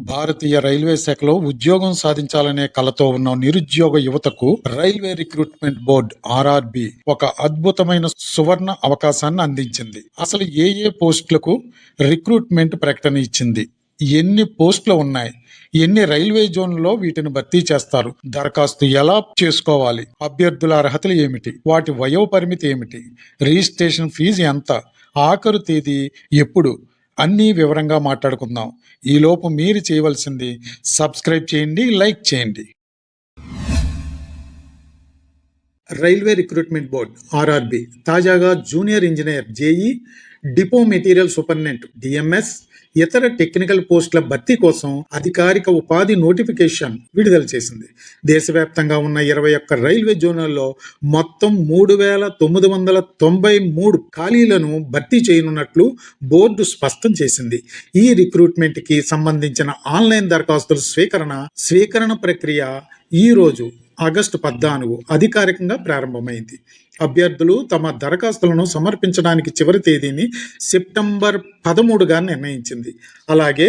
భారతీయ railway శాఖలో ఉద్యోగం సాధించాలనే కలతో ఉన్న నిరుద్యోగ యువతకు రైల్వే రిక్రూట్మెంట్ బోర్డ్ (RRB) ఒక అద్భుతమైన సువర్ణ అవకాశాన్ని అందించింది. అసలు ఏ పోస్టులకు రిక్రూట్మెంట్ ప్రకటన ఇచ్చింది, ఎన్ని పోస్టులు ఉన్నాయి, ఎన్ని రైల్వే జోన్లలో వీటిని భర్తీ చేస్తారు, దరఖాస్తు ఎలా చేసుకోవాలి, అభ్యర్థుల అర్హతలు ఏమిటి, వాటి వయో పరిమితి ఏమిటి, రిజిస్ట్రేషన్ ఫీజు ఎంత, ఆఖరు తేదీ ఎప్పుడు అన్నీ వివరంగా మాట్లాడుకుందాం. ఈలోపు మీరు చేయవలసింది సబ్స్క్రైబ్ చేయండి, లైక్ చేయండి. రైల్వే రిక్రూట్మెంట్ బోర్డ్ (RRB) తాజాగా junior engineer (JE), depot material superintendent (DMS), ఇతర టెక్నికల్ పోస్టుల భర్తీ కోసం అధికారిక ఉపాధి నోటిఫికేషన్ విడుదల చేసింది. దేశవ్యాప్తంగా ఉన్న 21 రైల్వే జోన్లలో మొత్తం 3,993 ఖాళీలను భర్తీ చేయనున్నట్లు బోర్డు స్పష్టం చేసింది. ఈ రిక్రూట్మెంట్కి సంబంధించిన ఆన్లైన్ దరఖాస్తుల స్వీకరణ ప్రక్రియ ఈ రోజు ఆగస్టు 14 అధికారికంగా ప్రారంభమైంది. అభ్యర్థులు తమ దరఖాస్తులను సమర్పించడానికి చివరి తేదీని సెప్టెంబర్ 13గా నిర్ణయించింది. అలాగే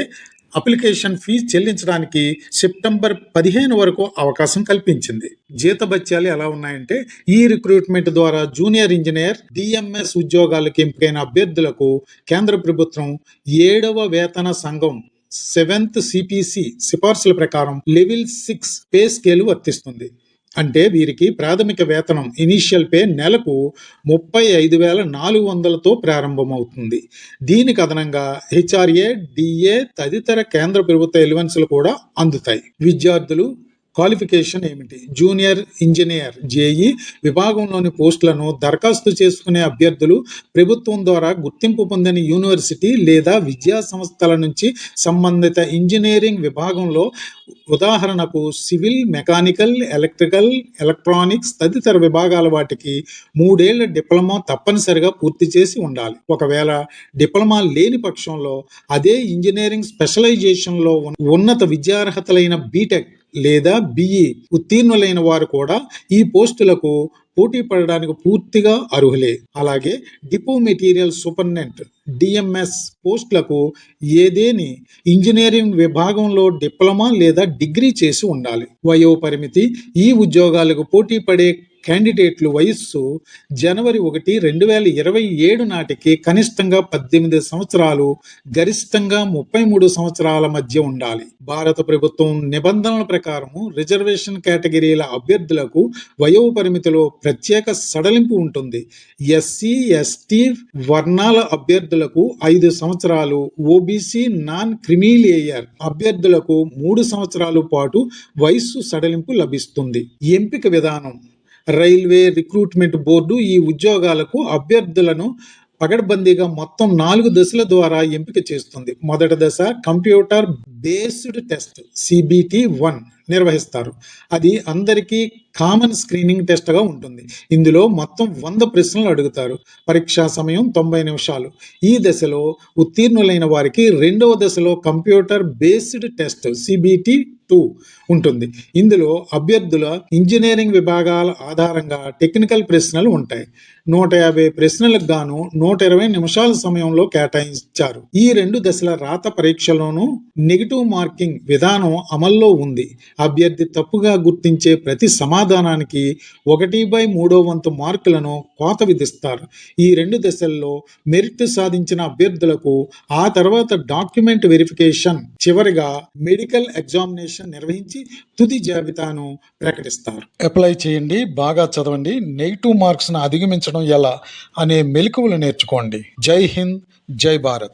అప్లికేషన్ ఫీజు చెల్లించడానికి సెప్టెంబర్ 15 వరకు అవకాశం కల్పించింది. జీతభత్యాలు ఎలా ఉన్నాయంటే, ఈ రిక్రూట్మెంట్ ద్వారా జూనియర్ ఇంజనీర్ DMS ఉద్యోగాలకు ఎంపికైన అభ్యర్థులకు కేంద్ర ప్రభుత్వం 7వ వేతన సంఘం 7th CPC సిఫార్సుల ప్రకారం లెవెల్ 6 పే స్కేల్ వర్తిస్తుంది. అంటే వీరికి ప్రాథమిక వేతనం ఇనీషియల్ పే నెలకు 35,400తో ప్రారంభమవుతుంది. దీనికి అదనంగా HRA, DA తదితర కేంద్ర ప్రభుత్వ ఎలివెన్సులు కూడా అందుతాయి. విద్యార్థులు క్వాలిఫికేషన్ ఏమిటి? జూనియర్ ఇంజనీర్ (JE) విభాగంలోని పోస్టులను దరఖాస్తు చేసుకునే అభ్యర్థులు ప్రభుత్వం ద్వారా గుర్తింపు పొందిన యూనివర్సిటీ లేదా విద్యా సంస్థల నుంచి సంబంధిత ఇంజనీరింగ్ విభాగంలో, ఉదాహరణకు సివిల్, మెకానికల్, ఎలక్ట్రికల్, ఎలక్ట్రానిక్స్ తదితర విభాగాల వాటికి 3 ఏళ్ల డిప్లొమా తప్పనిసరిగా పూర్తి చేసి ఉండాలి. ఒకవేళ డిప్లొమా లేని పక్షంలో అదే ఇంజనీరింగ్ స్పెషలైజేషన్లో ఉన్నత విద్యార్హతలైన బీటెక్ లేదా BE ఉత్తీర్ణులైన వారు కూడా ఈ పోస్టులకు పోటీ పడడానికి పూర్తిగా అర్హులే. అలాగే డిపో మెటీరియల్ సూపరింటెండెంట్ DMS పోస్టులకు ఏదేని ఇంజనీరింగ్ విభాగంలో డిప్లొమా లేదా డిగ్రీ చేసి ఉండాలి. వయో పరిమితి: ఈ ఉద్యోగాలకు పోటీ పడే క్యాండిడేట్లు వయస్సు జనవరి 1, 2027 నాటికి కనిష్టంగా 18 సంవత్సరాలు, గరిష్టంగా 33 సంవత్సరాల మధ్య ఉండాలి. భారత ప్రభుత్వం నిబంధనల ప్రకారం రిజర్వేషన్ కేటగిరీల అభ్యర్థులకు వయో పరిమితిలో ప్రత్యేక సడలింపు ఉంటుంది. SC, ST వర్ణాల అభ్యర్థులకు 5 సంవత్సరాలు, OBC నాన్ క్రిమీలేయర్ అభ్యర్థులకు 3 సంవత్సరాల పాటు వయస్సు సడలింపు లభిస్తుంది. ఎంపిక విధానం: రైల్వే రిక్రూట్మెంట్ బోర్డు ఈ ఉద్యోగాలకు అభ్యర్థులను పకడ్బందీగా మొత్తం 4 దశల ద్వారా ఎంపిక చేస్తుంది. మొదటి దశ కంప్యూటర్ బేస్డ్ టెస్ట్ CBT-1 నిర్వహిస్తారు. అది అందరికీ కామన్ స్క్రీనింగ్ టెస్ట్గా ఉంటుంది. ఇందులో మొత్తం 100 ప్రశ్నలు అడుగుతారు. పరీక్షా సమయం 90 నిమిషాలు. ఈ దశలో ఉత్తీర్ణులైన వారికి రెండవ దశలో కంప్యూటర్ బేస్డ్ టెస్ట్ CBT-2 ఉంటుంది. ఇందులో అభ్యర్థుల ఇంజనీరింగ్ విభాగాల ఆధారంగా టెక్నికల్ ప్రశ్నలు ఉంటాయి. 150 ప్రశ్నలకు గాను 120 నిమిషాల సమయంలో కేటాయించారు. ఈ 2 దశల రాత పరీక్షలోనూ నెగిటివ్ మార్కింగ్ విధానం అమల్లో ఉంది. అభ్యర్థి తప్పుగా గుర్తించే ప్రతి సమాధానానికి 1/3 వంతు మార్కులను కోత విధిస్తారు. ఈ 2 దశల్లో మెరిట్ సాధించిన అభ్యర్థులకు ఆ తర్వాత డాక్యుమెంట్ వెరిఫికేషన్, చివరిగా మెడికల్ ఎగ్జామినేషన్ నిర్వహించి తుది జాబితాను ప్రకటిస్తారు. అప్లై చేయండి, బాగా చదవండి, నెగిటివ్ మార్క్స్ను అధిగమించడం ఎలా అనే మెలకువలు నేర్చుకోండి. జై హింద్, జై భారత్.